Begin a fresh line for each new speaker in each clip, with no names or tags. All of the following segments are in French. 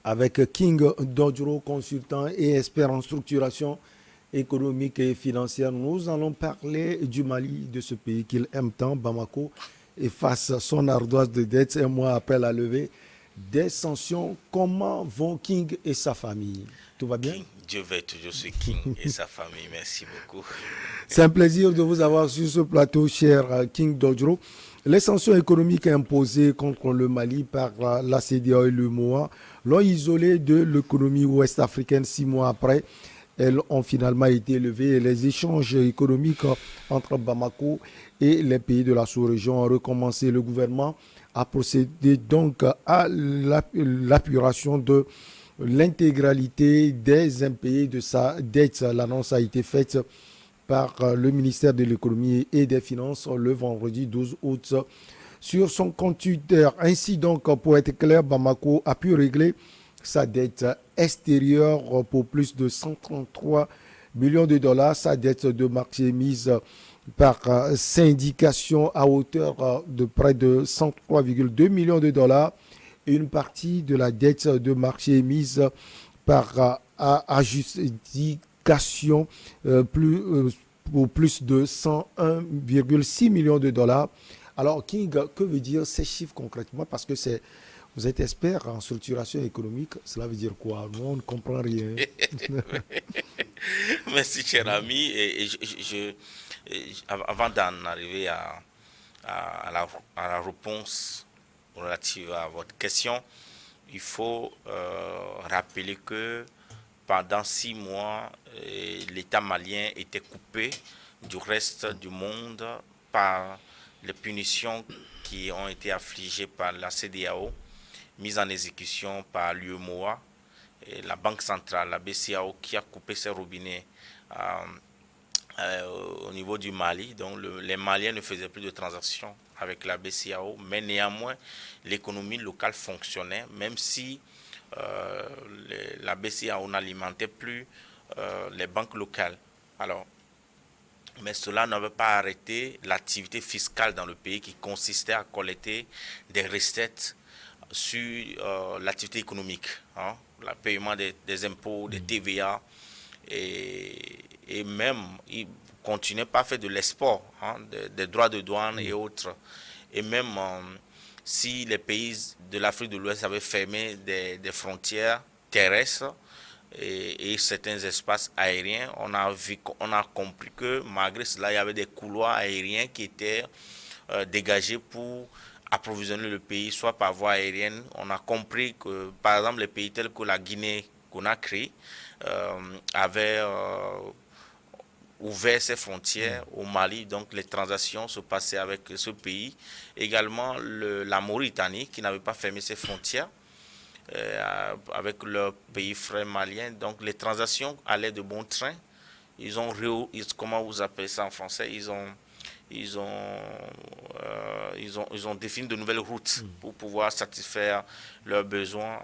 avec King Dodro, consultant et expert en structuration économique et financière. Nous allons parler du Mali, de ce pays qu'il aime tant, Bamako, efface son ardoise de dette, un mois après la levée des sanctions. Comment vont King et sa famille? Tout va bien?
King, Dieu veille toujours ce King et sa famille. Merci beaucoup.
C'est un plaisir de vous avoir sur ce plateau, cher King Dodro. Les sanctions économiques imposées contre le Mali par la CEDEAO et le MOA l'ont isolé de l'économie ouest-africaine 6 mois après. Elles ont finalement été levées et les échanges économiques entre Bamako et les pays de la sous-région ont recommencé. Le gouvernement a procédé donc à l'apuration de l'intégralité des impayés de sa dette. L'annonce a été faite par le ministère de l'économie et des finances le vendredi 12 août sur son compte Twitter. Ainsi donc, pour être clair, Bamako a pu régler sa dette extérieure pour plus de 133 millions de dollars, sa dette de marché mise par syndication à hauteur de près de 103,2 millions de dollars, et une partie de la dette de marché mise par adjudication pour plus de 101,6 millions de dollars. Alors, King, que veut dire ces chiffres concrètement? Parce que vous êtes expert en structuration économique. Cela veut dire quoi? Nous, on ne comprend rien.
Merci, cher ami. Avant d'en arriver à la réponse relative à votre question, il faut rappeler que pendant 6 mois, l'État malien était coupé du reste du monde par les punitions qui ont été affligées par la CEDEAO, mises en exécution par l'UEMOA, et la Banque centrale, la BCAO, qui a coupé ses robinets euh, au niveau du Mali. Donc les Maliens ne faisaient plus de transactions avec la BCAO, mais néanmoins l'économie locale fonctionnait, même si euh, la BCAO n'alimentait plus les banques locales. Alors, mais cela n'avait pas arrêté l'activité fiscale dans le pays qui consistait à collecter des recettes sur l'activité économique, hein, le paiement des impôts, des TVA, et même il continuait pas à faire de l'export, hein, des droits de douane et autres. Et même si les pays de l'Afrique de l'Ouest avaient fermé des frontières terrestres et certains espaces aériens, on a compris que malgré cela, il y avait des couloirs aériens qui étaient dégagés pour approvisionner le pays, soit par voie aérienne. On a compris que, par exemple, les pays tels que la Guinée-Conakry avaient ouvert ses frontières au Mali, donc les transactions se passaient avec ce pays. Également la Mauritanie, qui n'avait pas fermé ses frontières avec leur pays frère malien. Donc les transactions allaient de bon train. Comment vous appelez ça en français, ils ont défini de nouvelles routes pour pouvoir satisfaire leurs besoins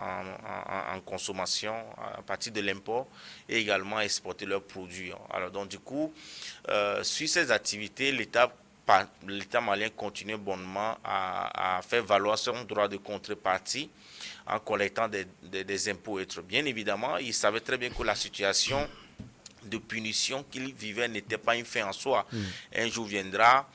en consommation à partir de l'import, et également exporter leurs produits. Alors donc du coup, sur ces activités, l'État malien continue bonnement à faire valoir son droit de contrepartie en collectant des impôts et autres. Bien évidemment, il savait très bien que la situation de punition qu'il vivait n'était pas une fin en soi. Un jour viendra,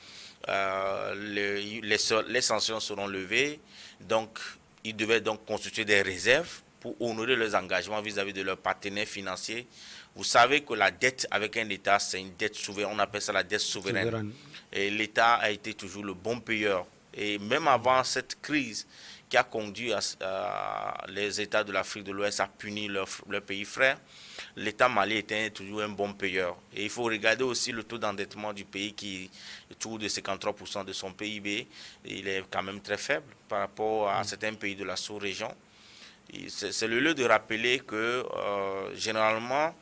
les sanctions seront levées, donc ils devaient donc constituer des réserves pour honorer leurs engagements vis-à-vis de leurs partenaires financiers. Vous savez que la dette avec un État, c'est une dette souveraine, on appelle ça la dette souveraine.
Souverain.
Et l'État a été toujours le bon payeur. Et même avant cette crise qui a conduit les États de l'Afrique de l'Ouest à punir leurs pays frères, l'État malien était toujours un bon payeur. Et il faut regarder aussi le taux d'endettement du pays qui est autour de 53% de son PIB. Il est quand même très faible par rapport à certains pays de la sous-région. C'est le lieu de rappeler que généralement,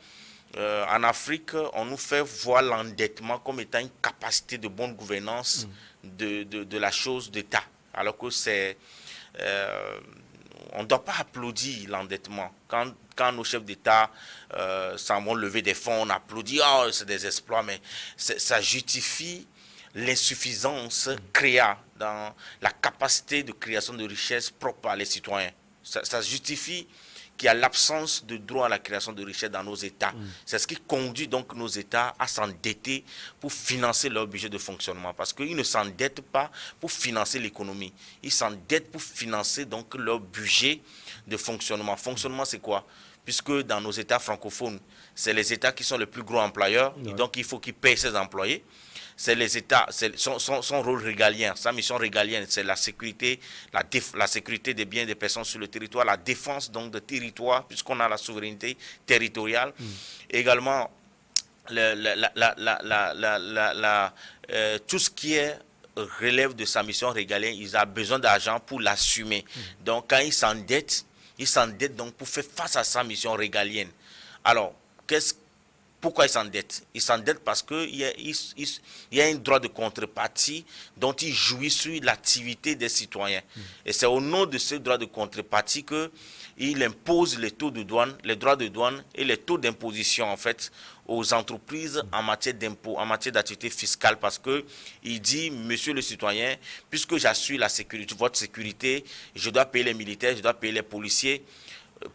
en Afrique, on nous fait voir l'endettement comme étant une capacité de bonne gouvernance de la chose d'État. Alors que on ne doit pas applaudir l'endettement. Quand nos chefs d'État s'en vont lever des fonds, on applaudit, oh, c'est des exploits, mais ça justifie l'insuffisance créée dans la capacité de création de richesse propre à les citoyens. Ça justifie qu'il y a l'absence de droit à la création de richesse dans nos États. C'est ce qui conduit donc nos États à s'endetter pour financer leur budget de fonctionnement. Parce qu'ils ne s'endettent pas pour financer l'économie. Ils s'endettent pour financer donc leur budget de fonctionnement. Fonctionnement, c'est quoi? Puisque dans nos États francophones, c'est les États qui sont les plus gros employeurs. Et donc, il faut qu'ils payent ses employés. C'est les États, c'est son rôle régalien, sa mission régalienne, c'est la sécurité, la sécurité des biens des personnes sur le territoire, la défense donc de territoire, puisqu'on a la souveraineté territoriale. Également, tout ce qui est relève de sa mission régalienne, il a besoin d'argent pour l'assumer. Donc, quand il s'endette donc pour faire face à sa mission régalienne. Alors, pourquoi il s'endette? Il s'endette parce qu'il y a un droit de contrepartie dont il jouit sur l'activité des citoyens. Et c'est au nom de ce droit de contrepartie qu'il impose les taux de douane, les droits de douane et les taux d'imposition en fait aux entreprises en matière d'impôt, en matière d'activité fiscale, parce qu'il dit, monsieur le citoyen, puisque j'assure la sécurité, votre sécurité, je dois payer les militaires, je dois payer les policiers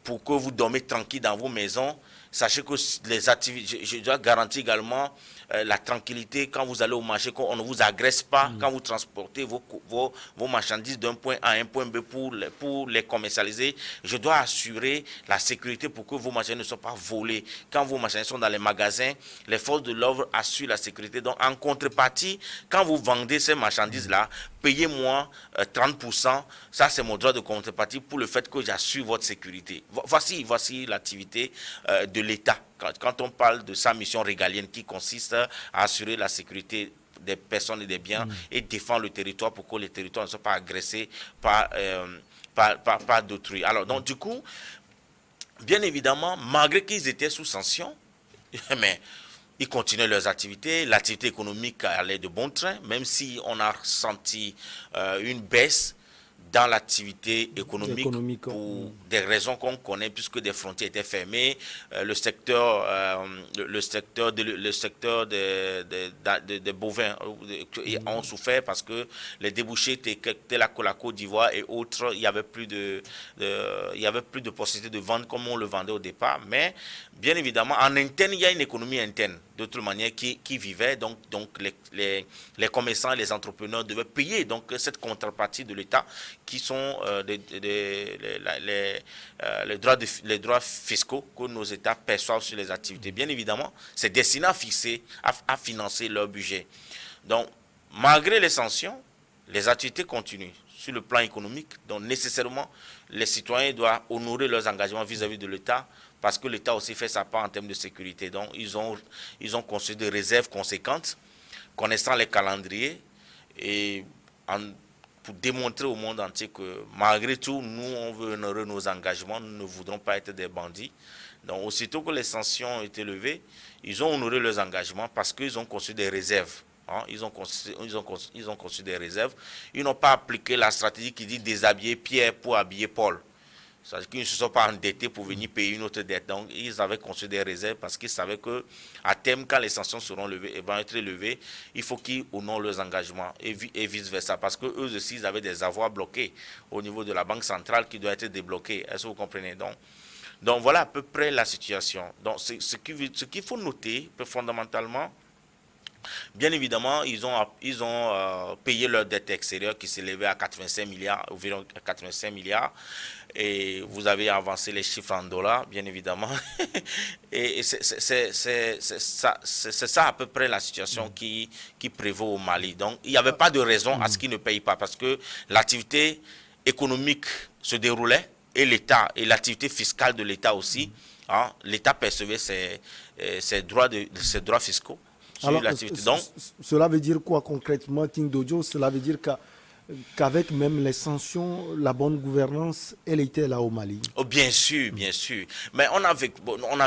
pour que vous dormez tranquille dans vos maisons. Sachez que les activités, je dois garantir également la tranquillité quand vous allez au marché, qu'on ne vous agresse pas, quand vous transportez vos marchandises d'un point A à un point B pour les commercialiser. Je dois assurer la sécurité pour que vos marchandises ne soient pas volées. Quand vos marchandises sont dans les magasins, les forces de l'ordre assurent la sécurité. Donc en contrepartie, quand vous vendez ces marchandises-là, payez-moi 30%, ça c'est mon droit de contrepartie pour le fait que j'assure votre sécurité. Voici l'activité de l'État. Quand on parle de sa mission régalienne qui consiste à assurer la sécurité des personnes et des biens et défendre le territoire pour que les territoires ne soient pas agressés par d'autrui. Alors donc du coup, bien évidemment, malgré qu'ils étaient sous sanction, mais ils continuaient leurs activités, l'activité économique allait de bon train, même si on a ressenti une baisse dans l'activité économique pour des raisons qu'on connaît, puisque des frontières étaient fermées, le secteur des bovins ont souffert parce que les débouchés tels la Côte d'Ivoire et autres, il y avait plus de possibilité de vendre comme on le vendait au départ. Mais bien évidemment, en interne, il y a une économie interne, d'autre manière, qui vivait. Donc les commerçants et les entrepreneurs devaient payer donc cette contrepartie de l'État, qui sont les droits fiscaux que nos États perçoivent sur les activités. Bien évidemment, c'est destiné à financer leur budget. Donc, malgré les sanctions, les activités continuent sur le plan économique. Donc, nécessairement, les citoyens doivent honorer leurs engagements vis-à-vis de l'État, parce que l'État aussi fait sa part en termes de sécurité. Donc, ils ont construit des réserves conséquentes, connaissant les calendriers, et pour démontrer au monde entier que malgré tout, nous, on veut honorer nos engagements, nous ne voudrons pas être des bandits. Donc, aussitôt que les sanctions ont été levées, ils ont honoré leurs engagements parce qu'ils ont construit des réserves. Ils ont construit des réserves. Ils n'ont pas appliqué la stratégie qui dit déshabiller Pierre pour habiller Paul. C'est-à-dire qu'ils ne se sont pas endettés pour venir payer une autre dette. Donc, ils avaient construit des réserves parce qu'ils savaient qu'à terme, quand les sanctions seront levées et vont être levées, il faut qu'ils honorent leurs engagements et vice-versa. Parce qu'eux aussi, ils avaient des avoirs bloqués au niveau de la Banque centrale qui doit être débloquée. Est-ce que vous comprenez? Donc voilà à peu près la situation. Donc, ce qu'il faut noter fondamentalement, bien évidemment, ils ont payé leur dette extérieure qui s'élevait à 85 milliards, environ 85 milliards. Et vous avez avancé les chiffres en dollars, bien évidemment. Et c'est ça à peu près la situation qui prévaut au Mali. Donc, il n'y avait pas de raison à ce qu'ils ne payent pas, parce que l'activité économique se déroulait, et l'État, et l'activité fiscale de l'État aussi. L'État percevait ses droits fiscaux.
Alors, donc, cela veut dire quoi concrètement, King Dojo? Cela veut dire qu'avec même les sanctions, la bonne gouvernance, elle était là au Mali.
Oh, bien sûr, bien sûr. Mais on a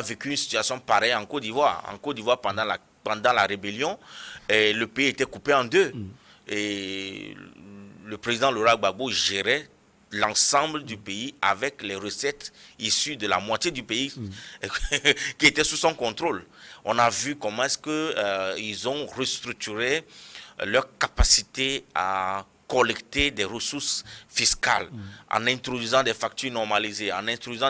vécu une situation pareille en Côte d'Ivoire. En Côte d'Ivoire, pendant la rébellion, le pays était coupé en deux. Et le président Laurent Gbagbo gérait l'ensemble du pays avec les recettes issues de la moitié du pays qui était sous son contrôle. On a vu comment est-ce qu'ils ont restructuré leur capacité à collecter des ressources fiscales en introduisant des factures normalisées, en introduisant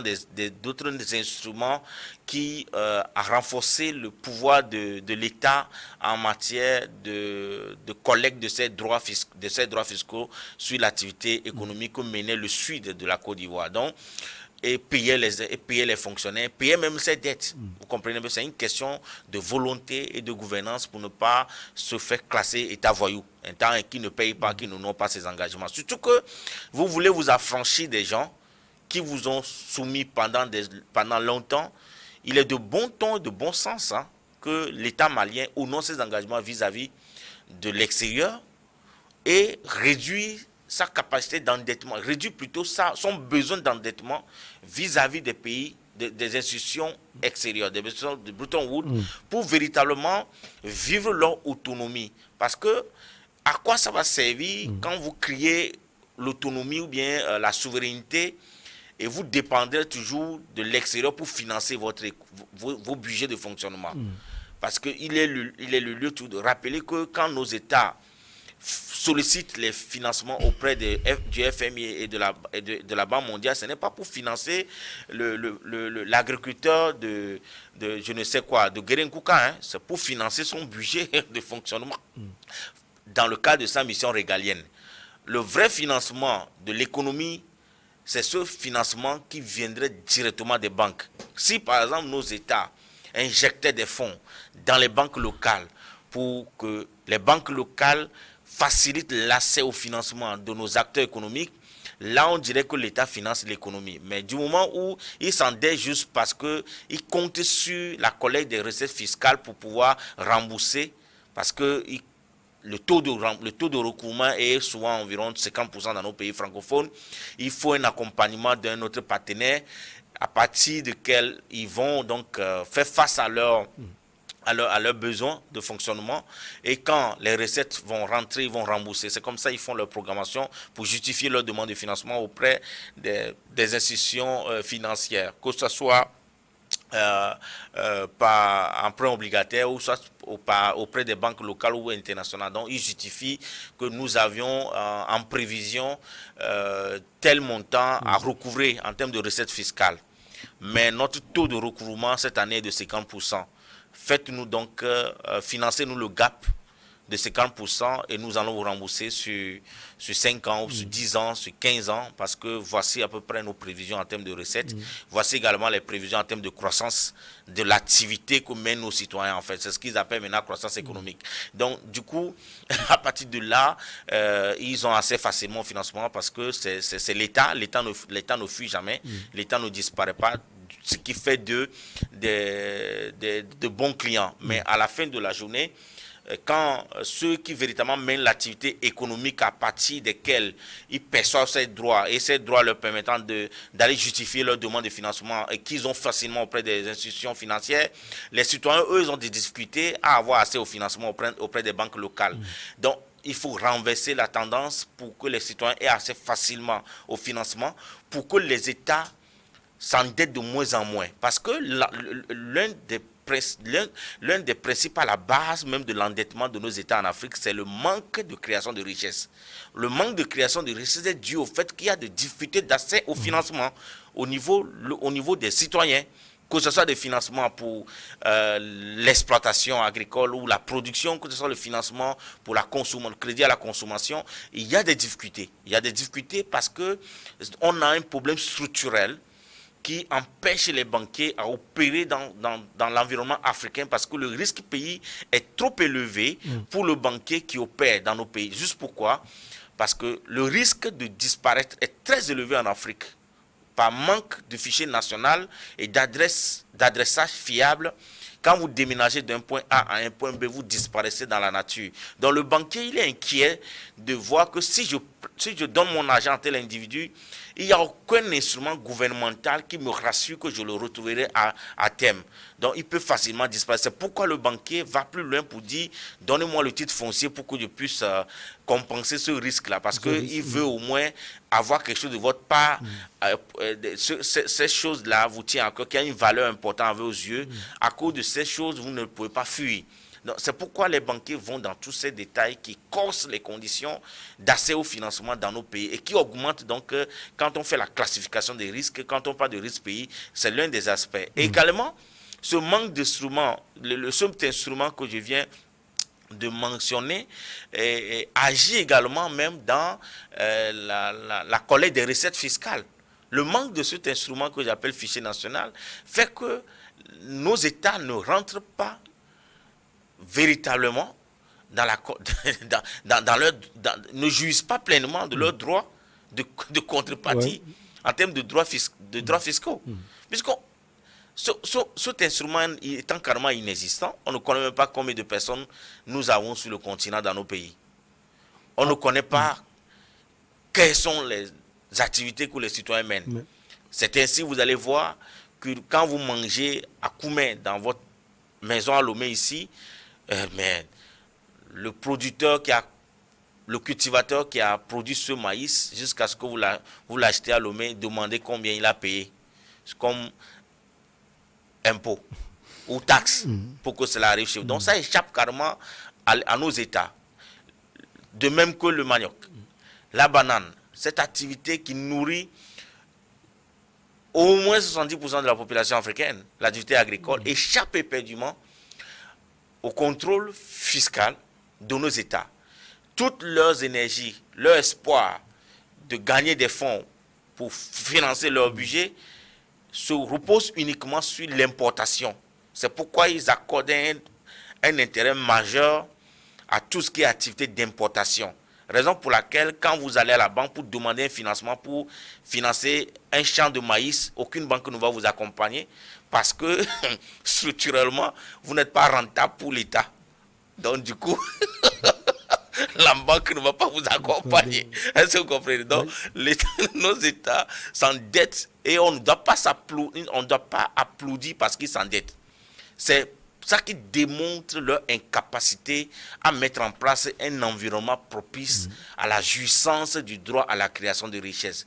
d'autres instruments qui a renforcé le pouvoir de l'État en matière de collecte de ces droits fiscaux sur l'activité économique que menait le sud de la Côte d'Ivoire. Donc, et payer les fonctionnaires, payer même ses dettes. Vous comprenez, c'est une question de volonté et de gouvernance pour ne pas se faire classer État voyou, un temps qui ne paye pas, qui n'honorent pas ses engagements. Surtout que vous voulez vous affranchir des gens qui vous ont soumis pendant longtemps. Il est de bon ton et de bon sens que l'État malien honore ses engagements vis-à-vis de l'extérieur et réduit sa capacité d'endettement, réduit plutôt son besoin d'endettement vis-à-vis des pays, des institutions extérieures, des institutions de Bretton Woods, pour véritablement vivre leur autonomie. Parce que, à quoi ça va servir quand vous criez l'autonomie ou bien la souveraineté et vous dépendez toujours de l'extérieur pour financer vos budgets de fonctionnement? Parce qu'il est le lieu de rappeler que quand nos États sollicite les financements auprès du FMI et de la Banque mondiale, ce n'est pas pour financer l'agriculteur de je ne sais quoi, de Guérin-Kouka, c'est pour financer son budget de fonctionnement dans le cadre de sa mission régalienne. Le vrai financement de l'économie, c'est ce financement qui viendrait directement des banques. Si par exemple nos États injectaient des fonds dans les banques locales pour que les banques locales facilite l'accès au financement de nos acteurs économiques, là on dirait que l'État finance l'économie. Mais du moment où il s'endette juste parce qu'il compte sur la collecte des recettes fiscales pour pouvoir rembourser, parce que le taux de recouvrement est souvent environ 50% dans nos pays francophones, il faut un accompagnement d'un autre partenaire à partir duquel ils vont donc faire face à leurs besoins de fonctionnement, et quand les recettes vont rentrer, ils vont rembourser. C'est comme ça qu'ils font leur programmation pour justifier leur demande de financement auprès des institutions financières, que ce soit par emprunt obligataire ou soit auprès des banques locales ou internationales. Donc, ils justifient que nous avions en prévision tel montant à recouvrer en termes de recettes fiscales. Mais notre taux de recouvrement cette année est de 50%. Faites-nous donc, financez-nous le gap de 50% et nous allons vous rembourser sur 5 ans, ou sur 10 ans, sur 15 ans, parce que voici à peu près nos prévisions en termes de recettes. Voici également les prévisions en termes de croissance de l'activité que mènent nos citoyens, en fait. C'est ce qu'ils appellent maintenant croissance économique. Donc, du coup, à partir de là, ils ont assez facilement au financement parce que c'est l'État. L'État ne fuit jamais. L'État ne disparaît pas, ce qui fait de bons clients. Mais à la fin de la journée, quand ceux qui véritablement mènent l'activité économique à partir desquels ils perçoivent ces droits et ces droits leur permettant d'aller justifier leur demande de financement et qu'ils ont facilement auprès des institutions financières, les citoyens, eux, ils ont des difficultés à avoir accès au financement auprès des banques locales. Donc, il faut renverser la tendance pour que les citoyens aient accès facilement au financement, pour que les États s'endettent de moins en moins. Parce que l'un des principes à la base même de l'endettement de nos États en Afrique, c'est le manque de création de richesse. Le manque de création de richesse est dû au fait qu'il y a des difficultés d'accès au financement au niveau des citoyens, que ce soit des financements pour l'exploitation agricole ou la production, que ce soit le financement pour le crédit à la consommation. Il y a des difficultés. Il y a des difficultés parce qu'on a un problème structurel qui empêche les banquiers à opérer dans l'environnement africain parce que le risque pays est trop élevé pour le banquier qui opère dans nos pays. Juste pourquoi? Parce que le risque de disparaître est très élevé en Afrique par manque de fichier national et d'adressage fiable. Quand vous déménagez d'un point A à un point B, vous disparaissez dans la nature. Donc le banquier, il est inquiet de voir que si je donne mon argent à tel individu, il n'y a aucun instrument gouvernemental qui me rassure que je le retrouverai à terme. Donc il peut facilement disparaître. C'est pourquoi le banquier va plus loin pour dire « Donnez-moi le titre foncier pour que je puisse compenser ce risque-là. » Parce qu'il veut au moins avoir quelque chose de votre part. Ces choses-là vous tiennent à cœur, qui a une valeur importante à vos yeux. À cause de ces choses, vous ne pouvez pas fuir. Donc, c'est pourquoi les banquiers vont dans tous ces détails qui corsent les conditions d'accès au financement dans nos pays et qui augmentent donc quand on fait la classification des risques, quand on parle de risque pays, c'est l'un des aspects. Et également, ce manque d'instruments, le seul instrument que je viens de mentionner agit également même dans la collecte des recettes fiscales. Le manque de cet instrument que j'appelle fichier national fait que nos États ne rentrent pas véritablement dans ne jouissent pas pleinement de leurs droits de contrepartie en termes de droits fiscaux. Puisque cet instrument étant carrément inexistant, on ne connaît même pas combien de personnes nous avons sur le continent dans nos pays. On ne connaît pas quelles sont les activités que les citoyens mènent. C'est ainsi, vous allez voir que quand vous mangez à Koumé dans votre maison à Lomé ici, mais le cultivateur qui a produit ce maïs, jusqu'à ce que vous l'achetez à Lomé, demandez combien il a payé comme impôt ou taxe pour que cela arrive chez vous. Donc ça échappe carrément à nos États. De même que le manioc, la banane, cette activité qui nourrit au moins 70% de la population africaine, l'activité agricole, échappe éperdument au contrôle fiscal de nos États. Toutes leurs énergies, leur espoir de gagner des fonds pour financer leur budget se repose uniquement sur l'importation. C'est pourquoi ils accordent un intérêt majeur à tout ce qui est activité d'importation. Raison pour laquelle, quand vous allez à la banque pour demander un financement pour financer un champ de maïs, aucune banque ne va vous accompagner parce que structurellement, vous n'êtes pas rentable pour l'État. Donc du coup, la banque ne va pas vous accompagner. Est-ce que vous comprenez? Donc, nos États s'endettent et on ne doit pas applaudir parce qu'ils s'endettent. C'est ça qui démontre leur incapacité à mettre en place un environnement propice à la jouissance du droit à la création de richesses.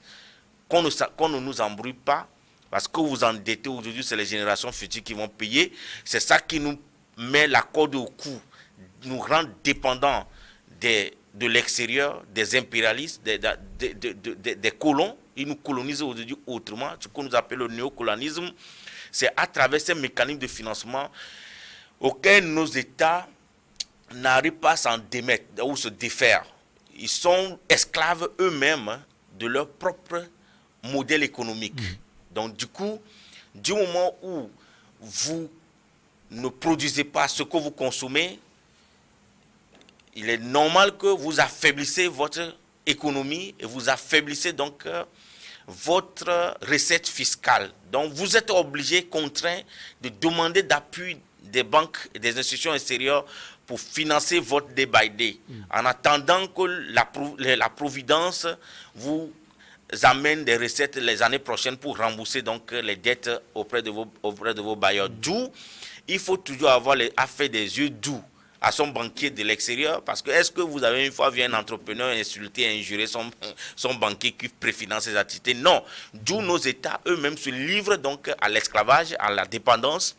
Qu'on ne nous embrouille pas, parce que vous endettez aujourd'hui, c'est les générations futures qui vont payer. C'est ça qui nous met la corde au cou, nous rend dépendants de l'extérieur, des impérialistes, des colons. Ils nous colonisent aujourd'hui autrement, ce que nous appelons le néocolonialisme. C'est à travers ces mécanismes de financement auxquels nos États n'arrivent pas à s'en démettre ou se défaire. Ils sont esclaves eux-mêmes de leur propre modèle économique. Donc du coup, du moment où vous ne produisez pas ce que vous consommez, il est normal que vous affaiblissez votre économie et vous affaiblissez donc votre recette fiscale. Donc vous êtes obligé, contraint de demander d'appui des banques et des institutions extérieures pour financer votre day by day, en attendant que la Providence vous amène des recettes les années prochaines pour rembourser donc les dettes auprès de vos bailleurs. D'où il faut toujours avoir faire des yeux doux à son banquier de l'extérieur, parce que est-ce que vous avez une fois vu un entrepreneur insulter, injurer son banquier qui préfinance ses activités? Non. D'où nos États eux-mêmes se livrent donc à l'esclavage, à la dépendance.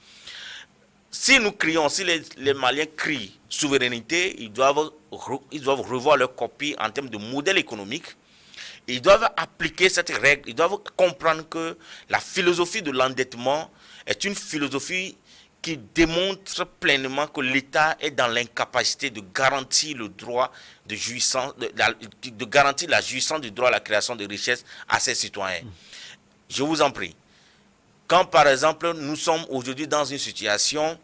Si nous crions, si les Maliens crient souveraineté, ils doivent revoir leur copie en termes de modèle économique. Ils doivent appliquer cette règle. Ils doivent comprendre que la philosophie de l'endettement est une philosophie qui démontre pleinement que l'État est dans l'incapacité de garantir le droit de jouissance, de garantir la jouissance du droit à la création de richesses à ses citoyens. Je vous en prie. Quand par exemple nous sommes aujourd'hui dans une situation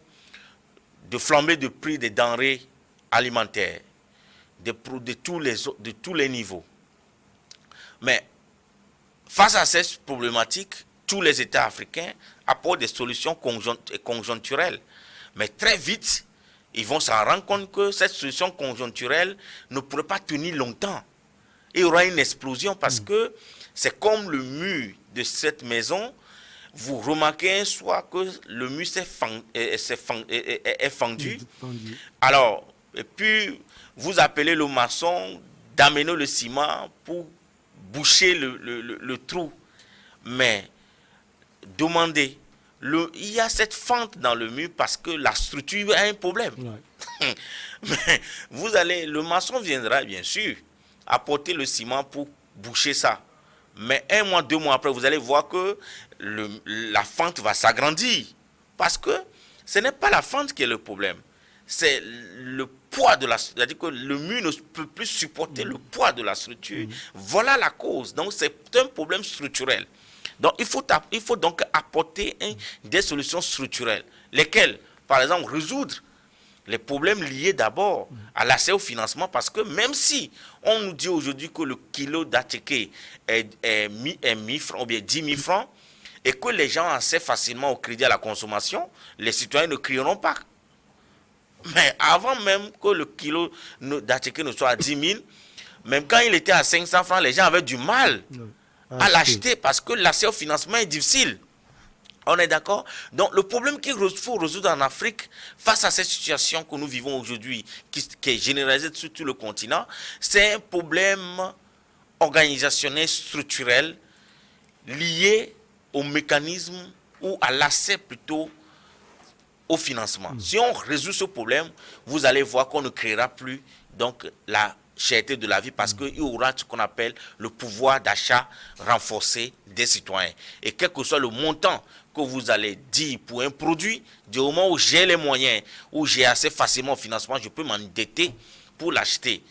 de flambée de prix des denrées alimentaires, de tous les niveaux, mais face à ces problématiques, tous les États africains apportent des solutions conjoncturelles. Mais très vite, ils vont s'en rendre compte que cette solution conjoncturelle ne pourrait pas tenir longtemps. Il y aura une explosion parce que c'est comme le mur de cette maison. Vous remarquez un soir que le mur est fendu. Alors, et puis, vous appelez le maçon d'amener le ciment pour boucher le trou. Mais demandez, il y a cette fente dans le mur parce que la structure a un problème. Mais le maçon viendra, bien sûr, apporter le ciment pour boucher ça. Mais 1 mois, 2 mois après, vous allez voir que la fente va s'agrandir. Parce que ce n'est pas la fente qui est le problème. C'est le poids de la structure. C'est-à-dire que le mur ne peut plus supporter le poids de la structure. Voilà la cause. Donc, c'est un problème structurel. Donc, il faut donc apporter des solutions structurelles. Lesquelles? Par exemple, résoudre les problèmes liés d'abord à l'accès au financement, parce que même si on nous dit aujourd'hui que le kilo d'attiqué est 1000 francs ou bien 10 000 francs, et que les gens accèdent facilement au crédit à la consommation, les citoyens ne crieront pas. Mais avant même que le kilo d'attiqué ne soit à 10 000, même quand il était à 500 francs, les gens avaient du mal à l'acheter parce que l'accès au financement est difficile. On est d'accord? Donc, le problème qu'il faut résoudre en Afrique, face à cette situation que nous vivons aujourd'hui, qui est généralisée sur tout le continent, c'est un problème organisationnel, structurel, lié au mécanisme ou à l'accès plutôt au financement. Si on résout ce problème, vous allez voir qu'on ne créera plus donc la cherté de la vie, parce qu'il y aura ce qu'on appelle le pouvoir d'achat renforcé des citoyens. Et quel que soit le montant que vous allez dire pour un produit, du moment où j'ai les moyens, où j'ai assez facilement au financement, je peux m'endetter pour l'acheter.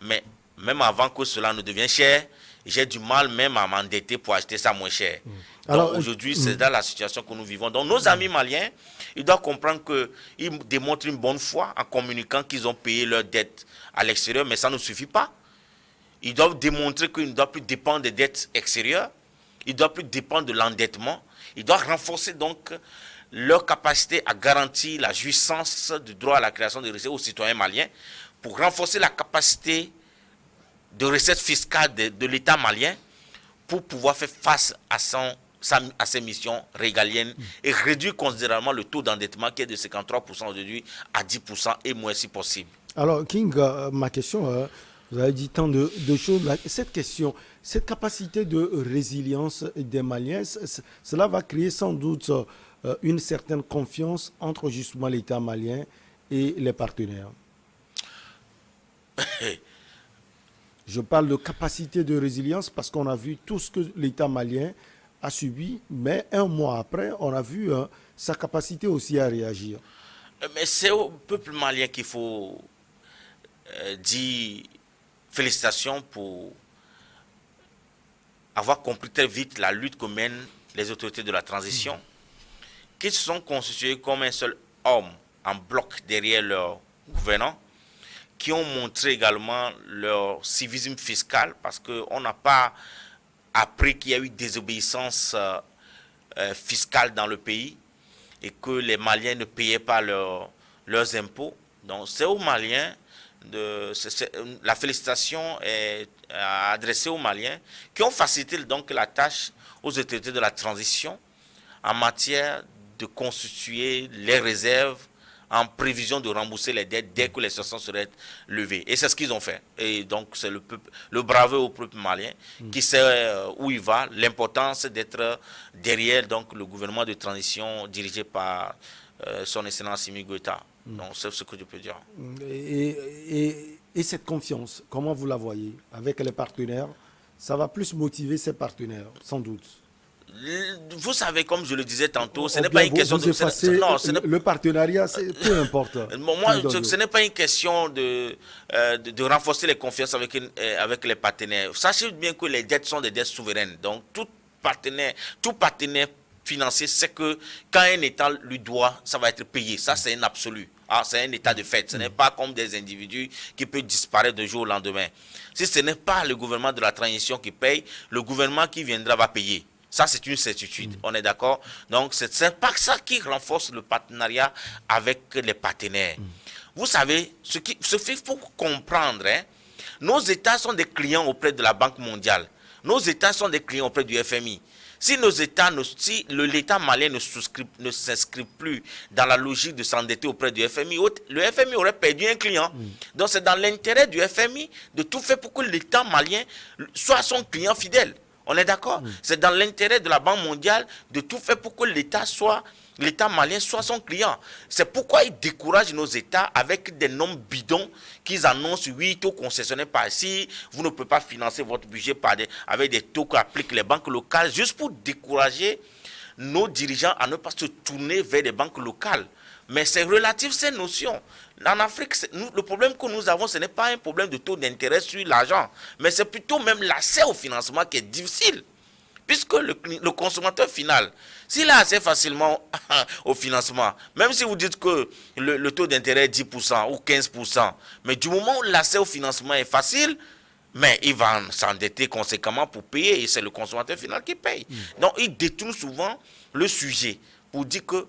Mais même avant que cela ne devienne cher, j'ai du mal même à m'endetter pour acheter ça moins cher. Donc aujourd'hui, c'est dans la situation que nous vivons. Donc nos amis maliens, ils doivent comprendre qu'ils démontrent une bonne foi en communiquant qu'ils ont payé leurs dettes à l'extérieur, mais ça ne suffit pas. Ils doivent démontrer qu'ils ne doivent plus dépendre des dettes extérieures, ils ne doivent plus dépendre de l'endettement. Ils doivent renforcer donc leur capacité à garantir la jouissance du droit à la création de recettes aux citoyens maliens, pour renforcer la capacité de recettes fiscales de l'État malien, pour pouvoir faire face à ses missions régaliennes et réduire considérablement le taux d'endettement qui est de 53% aujourd'hui à 10% et moins si possible.
Alors, King, ma question, vous avez dit tant de choses. Cette question, cette capacité de résilience des Maliens, cela va créer sans doute une certaine confiance entre justement l'État malien et les partenaires. Je parle de capacité de résilience parce qu'on a vu tout ce que l'État malien a subi, mais 1 mois après, on a vu sa capacité aussi à réagir.
Mais c'est au peuple malien qu'il faut dire félicitations pour avoir compris très vite la lutte que mènent les autorités de la transition, qui se sont constitués comme un seul homme en bloc derrière leur gouvernant, qui ont montré également leur civisme fiscal, parce qu'on n'a pas appris qu'il y a eu désobéissance fiscale dans le pays et que les Maliens ne payaient pas leurs impôts. Donc c'est aux Maliens, la félicitation est adressée aux Maliens qui ont facilité donc la tâche aux autorités de la transition en matière de constituer les réserves en prévision de rembourser les dettes dès que les sanctions seraient levées. Et c'est ce qu'ils ont fait. Et donc, c'est le bravo au peuple malien qui sait où il va, l'importance d'être derrière donc, le gouvernement de transition dirigé par son excellence Assimi Goïta. Donc, c'est ce que je peux dire.
Et cette confiance, comment vous la voyez avec les partenaires? Ça va plus motiver ces partenaires, sans doute.
Vous savez, comme je le disais tantôt, ce n'est pas une question de...
Non, le partenariat, peu importe.
Moi, ce n'est pas une question de renforcer les confiances avec les partenaires. Sachez bien que les dettes sont des dettes souveraines. Donc, tout partenaire financier sait que quand un État lui doit, ça va être payé. Ça, c'est un absolu. C'est un état de fait. Ce n'est pas comme des individus qui peuvent disparaître d'un jour au lendemain. Si ce n'est pas le gouvernement de la transition qui paye, le gouvernement qui viendra va payer. Ça, c'est une certitude. On est d'accord? Donc, c'est pas ça qui renforce le partenariat avec les partenaires. Vous savez, ce qu'il faut comprendre, nos États sont des clients auprès de la Banque mondiale. Nos États sont des clients auprès du FMI. Si l'État malien ne s'inscrit plus dans la logique de s'endetter auprès du FMI, le FMI aurait perdu un client. Donc, c'est dans l'intérêt du FMI de tout faire pour que l'État malien soit son client fidèle. On est d'accord? C'est dans l'intérêt de la Banque mondiale de tout faire pour que l'État malien soit son client. C'est pourquoi ils découragent nos États avec des noms bidons qu'ils annoncent, oui, taux concessionnaires par ici, vous ne pouvez pas financer votre budget avec des taux qu'appliquent les banques locales, juste pour décourager nos dirigeants à ne pas se tourner vers des banques locales. Mais c'est relatif ces notions. En Afrique, le problème que nous avons, ce n'est pas un problème de taux d'intérêt sur l'argent, mais c'est plutôt même l'accès au financement qui est difficile. Puisque le consommateur final, s'il a accès facilement au financement, même si vous dites que le taux d'intérêt est 10% ou 15%, mais du moment où l'accès au financement est facile, mais il va s'endetter conséquemment pour payer et c'est le consommateur final qui paye. Donc il détourne souvent le sujet pour dire que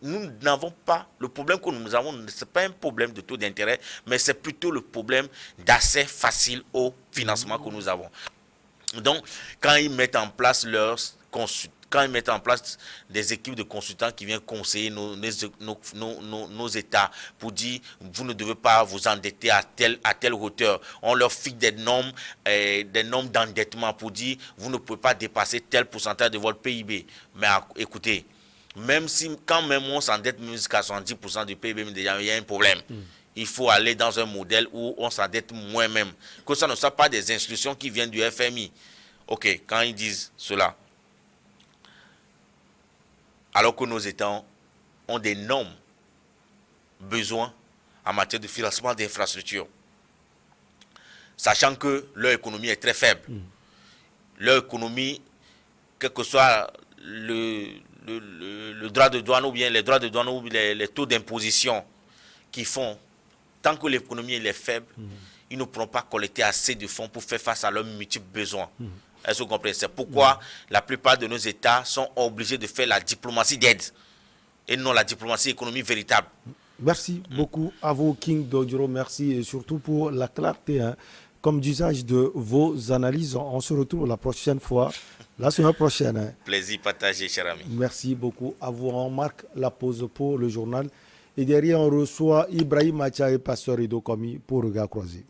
nous n'avons pas, le problème que nous avons, ce n'est pas un problème de taux d'intérêt, mais c'est plutôt le problème d'accès facile au financement que nous avons. Donc, quand ils mettent en place des équipes de consultants qui viennent conseiller nos États pour dire vous ne devez pas vous endetter à telle hauteur. On leur fixe des normes d'endettement pour dire vous ne pouvez pas dépasser tel pourcentage de votre PIB. Mais écoutez, quand même on s'endette jusqu'à 70% du PIB, déjà il y a un problème. Il faut aller dans un modèle où on s'endette moins même. Que ça ne soit pas des instructions qui viennent du FMI. Ok, quand ils disent cela, alors que nos États ont d'énormes besoins en matière de financement d'infrastructures, sachant que leur économie est très faible. Leur économie, quel que soit le droit de douane ou bien les droits de douane ou les taux d'imposition qu'ils font, tant que l'économie est faible, ils ne pourront pas collecter assez de fonds pour faire face à leurs multiples besoins. Est-ce que vous comprenez? C'est pourquoi la plupart de nos États sont obligés de faire la diplomatie d'aide et non la diplomatie économique véritable.
Merci beaucoup à vous, King Dodjoro. Merci et surtout pour la clarté, comme d'usage de vos analyses. On se retrouve la prochaine fois, la semaine prochaine.
Plaisir partagé, cher ami.
Merci beaucoup à vous. On marque la pause pour le journal. Et derrière, on reçoit Ibrahim Macha et Pasteur Ido Komi pour Regard Croisé.